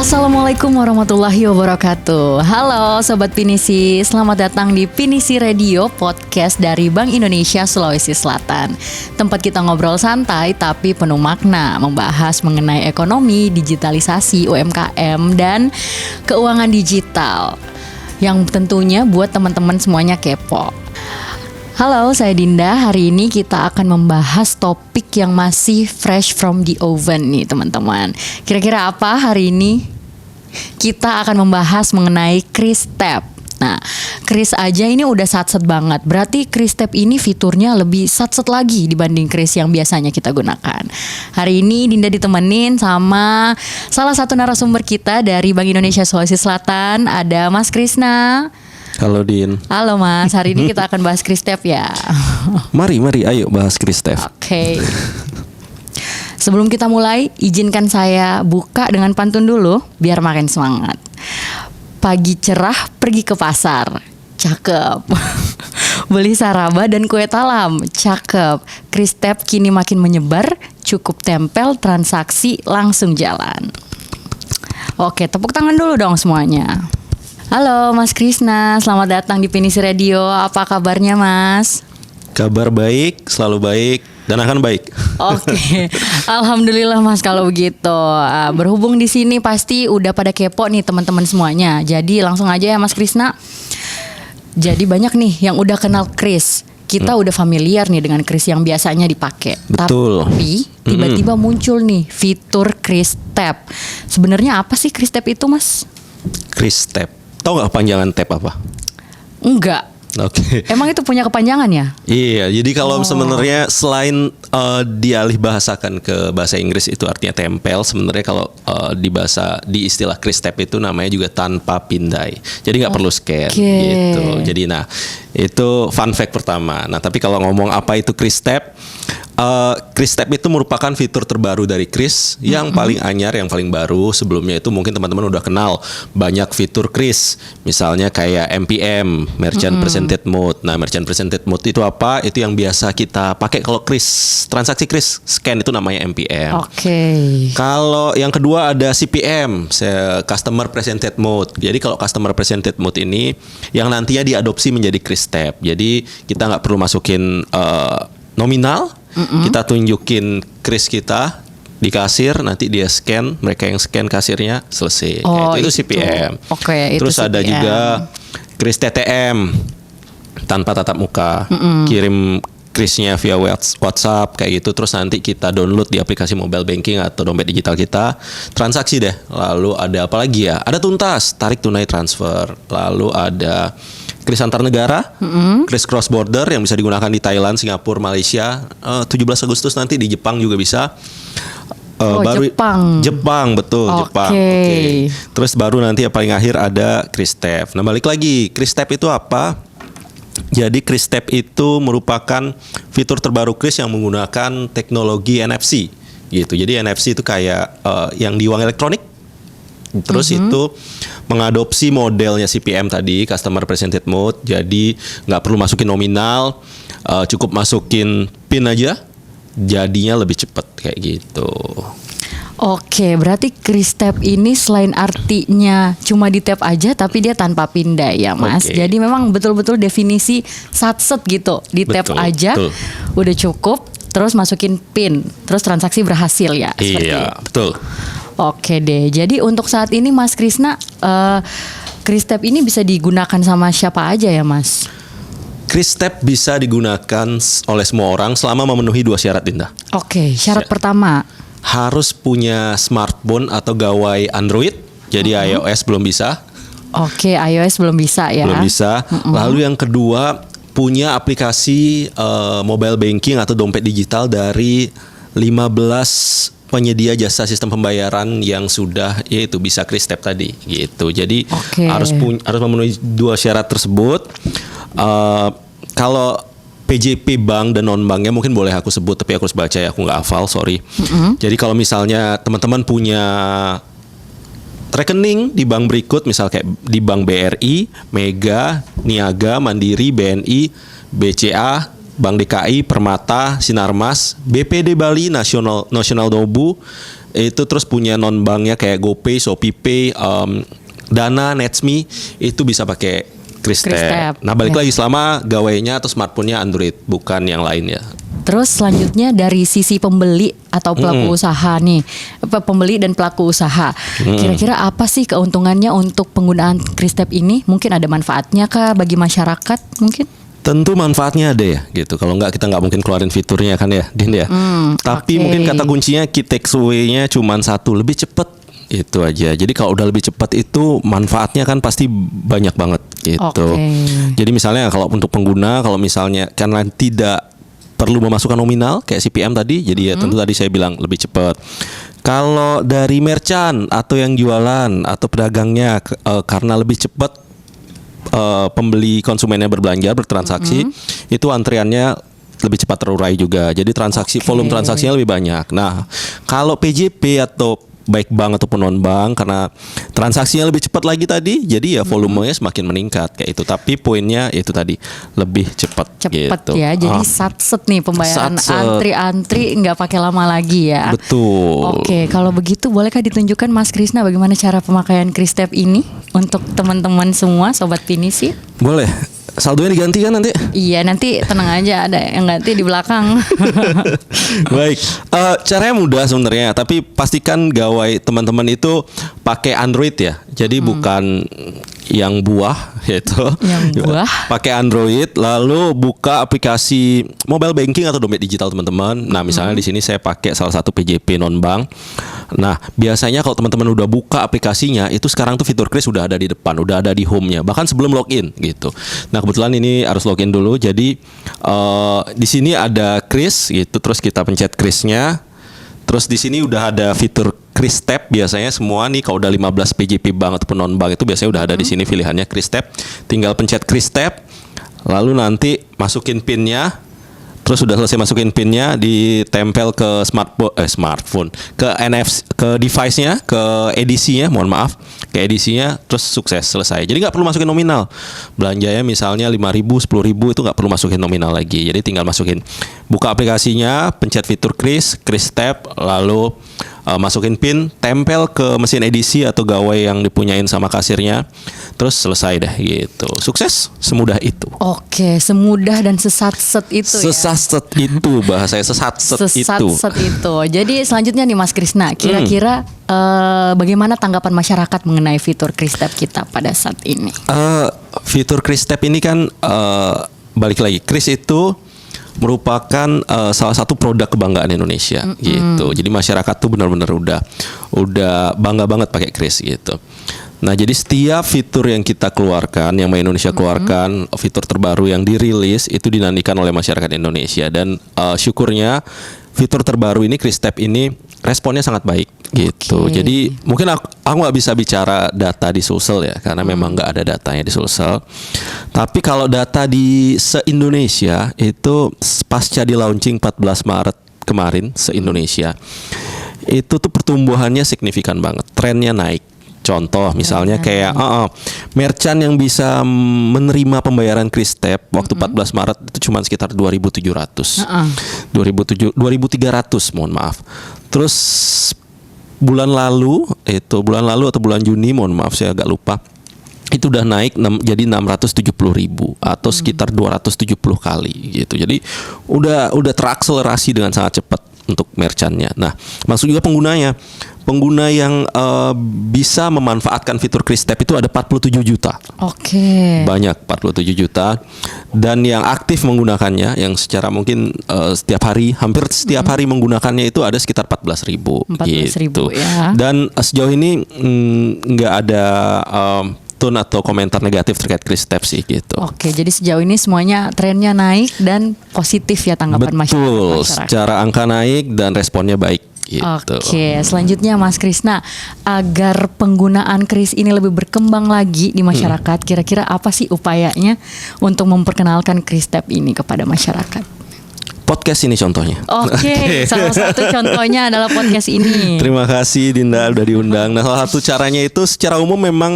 Assalamualaikum warahmatullahi wabarakatuh. Halo Sobat Pinisi, selamat datang di Pinisi Radio, podcast dari Bank Indonesia Sulawesi Selatan. Tempat kita ngobrol santai tapi penuh makna, membahas mengenai ekonomi, digitalisasi, UMKM, dan keuangan digital yang tentunya buat teman-teman semuanya kepo. Halo, saya Dinda. Hari ini kita akan membahas topik yang masih fresh from the oven nih teman-teman. Kira-kira apa hari ini? Kita akan membahas mengenai Kris Tab. Nah, Kris aja ini udah satset banget. Berarti Kris Tab ini fiturnya lebih satset lagi dibanding Kris yang biasanya kita gunakan. Hari ini Dinda ditemenin sama salah satu narasumber kita dari Bank Indonesia Sulawesi Selatan. Ada Mas Krisna. Halo Din. Halo Mas, hari ini kita akan bahas Kris Tab ya. Mari ayo bahas Kris Tab. Oke. Sebelum kita mulai, izinkan saya buka dengan pantun dulu biar makin semangat. Pagi cerah pergi ke pasar. Cakep. Beli saraba dan kue talam. Cakep. Kris Tab kini makin menyebar, cukup tempel transaksi langsung jalan. Oke, tepuk tangan dulu dong semuanya. Halo Mas Krisna, selamat datang di Pinisi Radio. Apa kabarnya Mas? Kabar baik, selalu baik, dan akan baik. Oke, alhamdulillah Mas kalau begitu. Berhubung di sini pasti udah pada kepo nih teman-teman semuanya. Jadi langsung aja ya Mas Krisna. Jadi banyak nih yang udah kenal Kris. Kita udah familiar nih dengan Kris yang biasanya dipakai. Betul. Tapi tiba-tiba muncul nih fitur Kris Tab. Sebenarnya apa sih Kris Tab itu Mas? Kris Tab. Tahu nggak panjangan tab apa? Enggak. Oke. Emang itu punya kepanjangan ya? Iya, jadi kalau sebenarnya selain dialih bahasakan ke bahasa Inggris itu artinya tempel, sebenarnya kalau di istilah Kris Tab itu namanya juga tanpa pindai. Jadi nggak perlu scan gitu. Jadi nah, itu fun fact pertama. Nah, tapi kalau ngomong apa itu Kris Tab, Kris Tab itu merupakan fitur terbaru dari Kris yang paling anyar, yang paling baru. Sebelumnya itu mungkin teman-teman udah kenal banyak fitur Kris, misalnya kayak MPM, Merchant Presented Mode. Nah, Merchant Presented Mode itu apa? Itu yang biasa kita pakai kalau Kris, transaksi Kris scan itu namanya MPM. Oke. Kalau yang kedua ada CPM, Customer Presented Mode. Jadi kalau Customer Presented Mode ini yang nantinya diadopsi menjadi Kris Tab. Jadi kita nggak perlu masukin nominal. Kita tunjukin Kris kita di kasir, nanti dia scan, mereka yang scan kasirnya, selesai. Oh, itu CPM. Oke, terus itu ada CPM. juga Kris TTM tanpa tatap muka. Kirim Krisnya via WhatsApp kayak gitu, terus nanti kita download di aplikasi mobile banking atau dompet digital kita, transaksi deh. Lalu ada apa lagi ya? Ada tuntas, tarik tunai transfer. Lalu ada Kris antar negara, Kris cross border yang bisa digunakan di Thailand, Singapura, Malaysia. 17 Agustus nanti di Jepang juga bisa. Baru Jepang betul. Jepang. Oke. Terus baru nanti yang paling akhir ada Kris Tab. Nah, balik lagi, Kris Tab itu apa? Jadi Kris Tab itu merupakan fitur terbaru Kris yang menggunakan teknologi NFC gitu. Jadi NFC itu kayak yang di uang elektronik. Terus itu mengadopsi modelnya CPM tadi, Customer Presented Mode. Jadi nggak perlu masukin nominal, cukup masukin PIN aja, jadinya lebih cepat kayak gitu. Oke, berarti Kris Tab ini selain artinya cuma di tab aja, tapi dia tanpa pindai ya Mas. Jadi memang betul-betul definisi satset gitu, di tab aja, udah cukup. Terus masukin PIN, terus transaksi berhasil ya. Iya, betul. Oke deh, jadi untuk saat ini Mas Krisna, Kris Tab ini bisa digunakan sama siapa aja ya Mas? Kris Tab bisa digunakan oleh semua orang selama memenuhi 2 syarat, Dinda. Oke, syarat pertama harus punya smartphone atau gawai Android, jadi iOS belum bisa. Oke, iOS belum bisa ya. Belum bisa. Lalu yang kedua, punya aplikasi mobile banking atau dompet digital dari 15 penyedia jasa sistem pembayaran yang sudah yaitu bisa Kris Tab tadi gitu. Jadi harus memenuhi 2 syarat tersebut. Kalau PJP bank dan non banknya mungkin boleh aku sebut, tapi aku harus baca ya, aku nggak hafal, sorry. Jadi kalau misalnya teman-teman punya rekening di bank berikut, misal kayak di Bank BRI, Mega, Niaga, Mandiri, BNI, BCA, Bank DKI, Permata, Sinarmas, BPD Bali, Nasional Nobu, itu terus punya non banknya kayak GoPay, ShopeePay, Dana, Netsme itu bisa pakai Kristep. Nah balik lagi selama gawainya atau smartphone-nya Android bukan yang lain ya. Terus selanjutnya dari sisi pembeli atau pelaku usaha nih, pembeli dan pelaku usaha, kira-kira apa sih keuntungannya untuk penggunaan Kristep ini? Mungkin ada manfaatnya kah bagi masyarakat mungkin? Tentu manfaatnya ada ya gitu. Kalau nggak kita nggak mungkin keluarin fiturnya kan ya, Din ya. Tapi mungkin kata kuncinya key takeaway-nya cuma satu, lebih cepat. Itu aja. Jadi kalau udah lebih cepat itu manfaatnya kan pasti banyak banget gitu. Jadi misalnya kalau untuk pengguna, kalau misalnya karena tidak perlu memasukkan nominal kayak CPM tadi, jadi ya tentu tadi saya bilang lebih cepat. Kalau dari merchant atau yang jualan atau pedagangnya karena lebih cepat pembeli konsumennya berbelanja bertransaksi, itu antriannya lebih cepat terurai juga. Jadi volume transaksinya lebih banyak. Nah, kalau PJP atau baik bank ataupun non bank karena transaksinya lebih cepat lagi tadi, jadi ya volumenya semakin meningkat kayak itu. Tapi poinnya itu tadi lebih cepat gitu. Ya, jadi satset nih pembayaran, antri-antri nggak pakai lama lagi ya. Betul. Oke, kalau begitu bolehkah ditunjukkan Mas Krisna bagaimana cara pemakaian Kristep ini untuk teman-teman semua sobat Pinisi? Boleh. Saldonya diganti kan nanti? Iya, nanti tenang aja, ada yang ganti di belakang. Baik, caranya mudah sebenarnya, tapi pastikan gawai teman-teman itu pakai Android ya. Jadi bukan yang buah gitu. Yang buah. Pakai Android, lalu buka aplikasi mobile banking atau dompet digital teman-teman. Nah, misalnya di sini saya pakai salah satu PJP non bank. Nah, biasanya kalau teman-teman udah buka aplikasinya, itu sekarang tuh fitur Kris udah ada di depan, udah ada di home-nya, bahkan sebelum login gitu. Nah, kebetulan ini harus login dulu. Jadi di sini ada Kris gitu, terus kita pencet Krisnya. Terus di sini udah ada fitur Kristep, biasanya semua nih kalau udah 15 PJP bank ataupun non bank itu biasanya udah ada di sini pilihannya Kristep. Tinggal pencet Kristep, lalu nanti masukin PIN-nya. Terus sudah selesai masukin PIN-nya, ditempel ke smartphone, ke NFC, ke device-nya, ke edisinya, mohon maaf, ke edisinya, terus sukses selesai. Jadi nggak perlu masukin nominal. Belanjanya misalnya 5.000, 10.000 itu nggak perlu masukin nominal lagi. Jadi tinggal masukin, buka aplikasinya, pencet fitur Kristep, lalu masukin PIN, tempel ke mesin edisi atau gawai yang dipunyain sama kasirnya, terus selesai deh gitu. Sukses semudah itu. Oke, semudah dan sesatset itu Sesatset itu bahasanya, sesatset itu. Jadi selanjutnya nih Mas Krisna, kira-kira bagaimana tanggapan masyarakat mengenai fitur Kristep kita pada saat ini? Fitur Kristep ini kan balik lagi, Kris itu merupakan salah satu produk kebanggaan Indonesia gitu. Jadi masyarakat tuh benar-benar udah bangga banget pakai Kris gitu. Nah, jadi setiap fitur yang kita keluarkan, yang Bank Indonesia keluarkan, fitur terbaru yang dirilis itu dinantikan oleh masyarakat Indonesia, dan syukurnya fitur terbaru ini, Kristep ini, responnya sangat baik gitu. Jadi mungkin aku nggak bisa bicara data di Sulsel ya, karena memang nggak ada datanya di Sulsel. Tapi kalau data di se-Indonesia itu pasca di launching 14 Maret kemarin se-Indonesia, itu tuh pertumbuhannya signifikan banget, trennya naik. Contoh misalnya kayak merchant yang bisa menerima pembayaran Kristep waktu 14 Maret itu cuma sekitar 2.700. 2.300 mohon maaf. Terus bulan lalu atau bulan Juni, mohon maaf saya agak lupa, itu udah naik jadi 670.000 atau sekitar 270 kali gitu. Jadi udah terakselerasi dengan sangat cepat untuk merchantnya. Nah, maksud juga pengguna yang bisa memanfaatkan fitur Kristep itu ada 47 juta. Banyak, 47 juta. Dan yang aktif menggunakannya, yang secara mungkin hampir setiap hari menggunakannya itu ada sekitar 14.000 gitu. Ya. Dan sejauh ini nggak ada tone atau komentar negatif terkait Kristep sih gitu. Oke, jadi sejauh ini semuanya trennya naik dan positif ya tanggapan masyarakat. Betul, secara angka naik dan responnya baik gitu. Oke, selanjutnya Mas Krisna, agar penggunaan Kris ini lebih berkembang lagi di masyarakat, kira-kira apa sih upayanya untuk memperkenalkan Kristep ini kepada masyarakat? Podcast ini contohnya. Oke, salah satu contohnya adalah podcast ini. Terima kasih Dinda udah diundang. Nah, salah satu caranya itu secara umum memang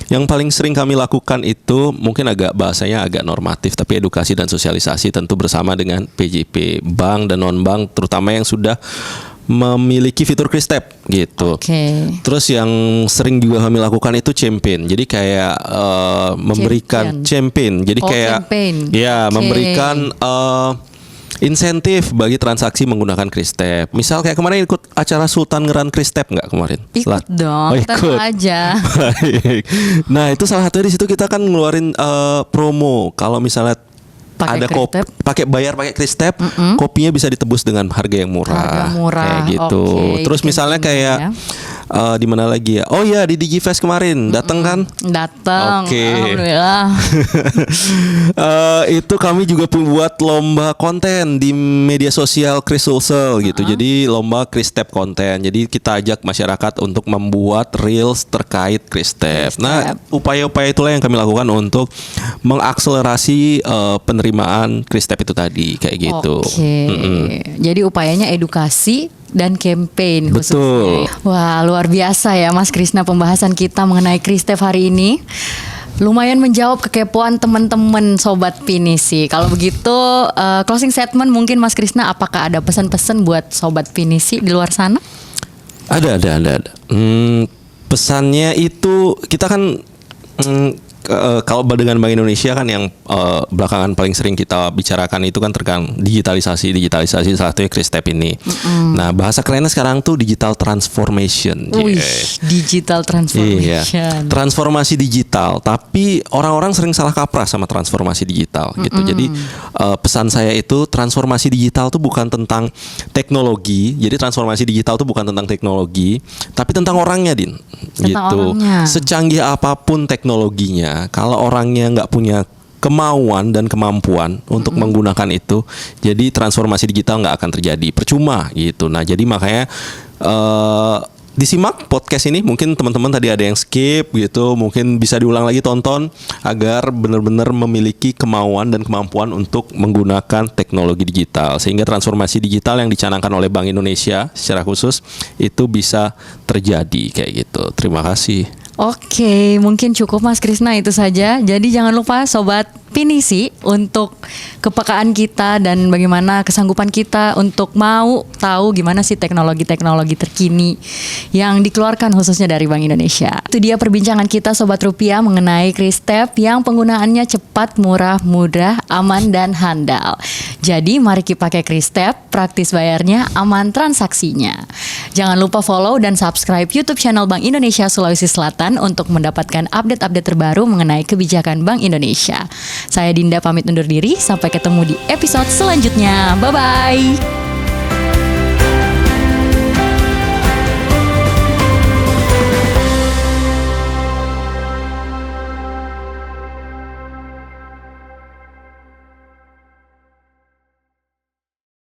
yang paling sering kami lakukan itu mungkin bahasanya agak normatif, tapi edukasi dan sosialisasi tentu bersama dengan PJP bank dan non bank, terutama yang sudah memiliki fitur Kristep gitu. Oke. Terus yang sering juga kami lakukan itu campaign. Jadi kayak memberikan campaign. Jadi kayak campaign. ya Oke. memberikan insentif bagi transaksi menggunakan Kristep. Misal kayak kemarin ikut acara Sultan Ngeran Kristep nggak kemarin? Ikut dong, Oh, tentu ikut. aja. Baik. Nah itu salah satunya di situ kita kan ngeluarin promo. Kalau misalnya Pakai ada Kristep. bayar pakai Kristep, kopinya bisa ditebus dengan harga yang murah. Harga murah. Kayak gitu. Oke, Terus itu misalnya intinya kayak di mana lagi ya? Oh ya di Digifest kemarin datang kan? Datang. Oke. Alhamdulillah. Itu kami juga buat lomba konten di media sosial Chris Sulsel gitu. Jadi lomba Kristep konten. Jadi kita ajak masyarakat untuk membuat reels terkait Kristep. Nah, upaya-upaya itulah yang kami lakukan untuk mengakselerasi penerimaan Kristep itu tadi kayak gitu. Oke. Jadi upayanya edukasi dan campaign Betul. khususnya. Wah, luar biasa ya Mas Krisna pembahasan kita mengenai Kristep hari ini. Lumayan menjawab kekepoan teman-teman Sobat Pinisi. Kalau begitu closing statement mungkin Mas Krisna, apakah ada pesan-pesan buat Sobat Pinisi di luar sana? Ada. Pesannya itu kita kan kalau dengan Bank Indonesia kan yang belakangan paling sering kita bicarakan itu kan terkait digitalisasi salah satunya Kristep ini. Nah bahasa kerennya sekarang tuh digital transformation. Wih, digital transformation. Iya, transformasi digital. Tapi orang-orang sering salah kaprah sama transformasi digital gitu. Jadi pesan saya itu transformasi digital tuh bukan tentang teknologi. Jadi transformasi digital tuh bukan tentang teknologi, tapi tentang orangnya, Din. Tentang gitu. orangnya. Secanggih apapun teknologinya, kalau orangnya nggak punya kemauan dan kemampuan untuk menggunakan itu, jadi transformasi digital nggak akan terjadi, percuma gitu. Nah jadi makanya disimak podcast ini, mungkin teman-teman tadi ada yang skip gitu, mungkin bisa diulang lagi tonton agar benar-benar memiliki kemauan dan kemampuan untuk menggunakan teknologi digital sehingga transformasi digital yang dicanangkan oleh Bank Indonesia secara khusus itu bisa terjadi kayak gitu. Terima kasih. Oke, mungkin cukup Mas Krisna itu saja. Jadi jangan lupa Sobat Pinisi untuk kepekaan kita dan bagaimana kesanggupan kita untuk mau tahu gimana sih teknologi-teknologi terkini yang dikeluarkan khususnya dari Bank Indonesia. Itu dia perbincangan kita Sobat Rupiah mengenai Kristep yang penggunaannya cepat, murah, mudah, aman dan handal. Jadi mari kita pakai Kristep, praktis bayarnya, aman transaksinya. Jangan lupa follow dan subscribe YouTube channel Bank Indonesia Sulawesi Selatan untuk mendapatkan update-update terbaru mengenai kebijakan Bank Indonesia. Saya Dinda pamit undur diri, sampai ketemu di episode selanjutnya. Bye-bye.